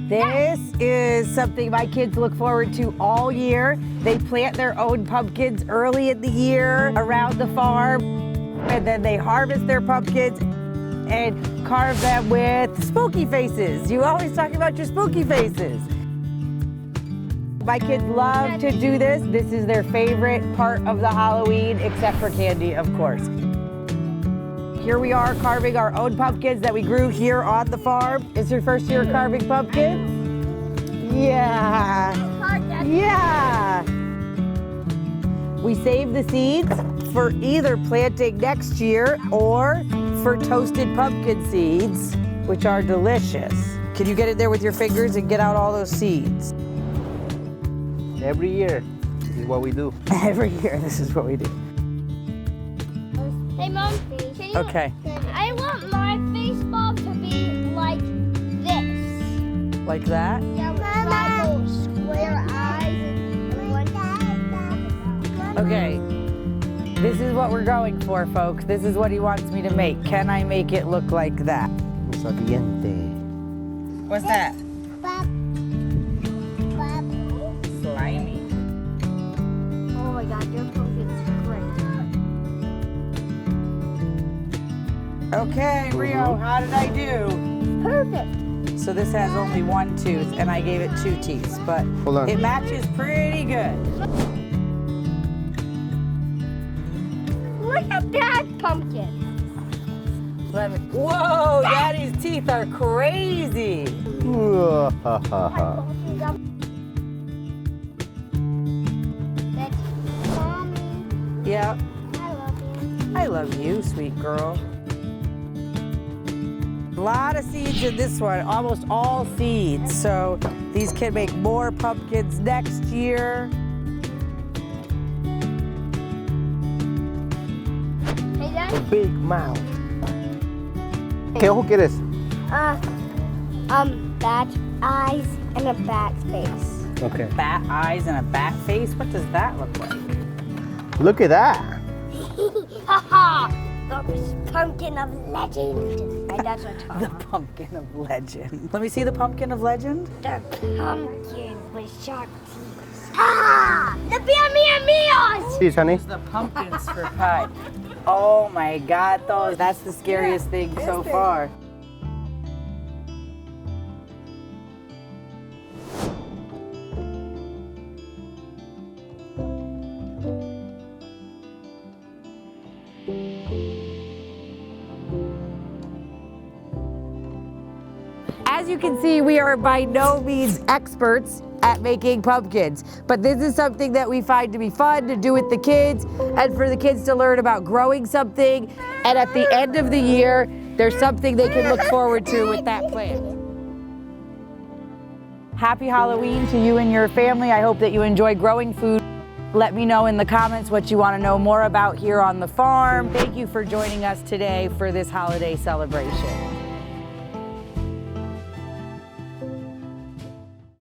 This is something my kids look forward to all year. They plant their own pumpkins early in the year around the farm, and then they harvest their pumpkins and carve them with spooky faces. You always talk about your spooky faces. My kids love to do this. This is their favorite part of the Halloween, except for candy, of course. Here we are carving our own pumpkins that we grew here on the farm. Is your first year carving pumpkins? Yeah. Yeah. We save the seeds for either planting next year or for toasted pumpkin seeds, which are delicious. Can you get in there with your fingers and get out all those seeds? Every year, this is what we do. Every year, this is what we do. Hey, Mom, can you... Okay. I want my baseball to be like this. Like that? Yeah, with triangle, square eyes, and one... Okay. This is what we're going for, folks. This is what he wants me to make. Can I make it look like that? Saliente. What's that? Slimy. Oh my God, your pumpkin is great. Okay, Rio, how did I do? Perfect. So this has only one tooth, and I gave it 2 teeth, but Hold on. it matches pretty good. Look at that pumpkin. Whoa, Daddy's teeth are crazy. That's Mommy. Yep. I love you. I love you, sweet girl. A lot of seeds in this one, almost all seeds. So these can make more pumpkins next year. Hey, Dad. A big mouth. ¿Qué ojo quieres? Bat eyes and a bat face. Okay. Bat eyes and a bat face? What does that look like? Look at that. Haha! The pumpkin of legend. My dad's a top. The pumpkin of legend. Let me see the pumpkin of legend. The pumpkin with sharp teeth. Ah! The Meals! Cheese, honey. The pumpkins for pie. Oh my God, those. That's the scariest thing so far. As you can see, we are by no means experts at making pumpkins, but this is something that we find to be fun to do with the kids and for the kids to learn about growing something. And at the end of the year, there's something they can look forward to with that plant. Happy Halloween to you and your family. I hope that you enjoy growing food. Let me know in the comments what you want to know more about here on the farm. Thank you for joining us today for this holiday celebration.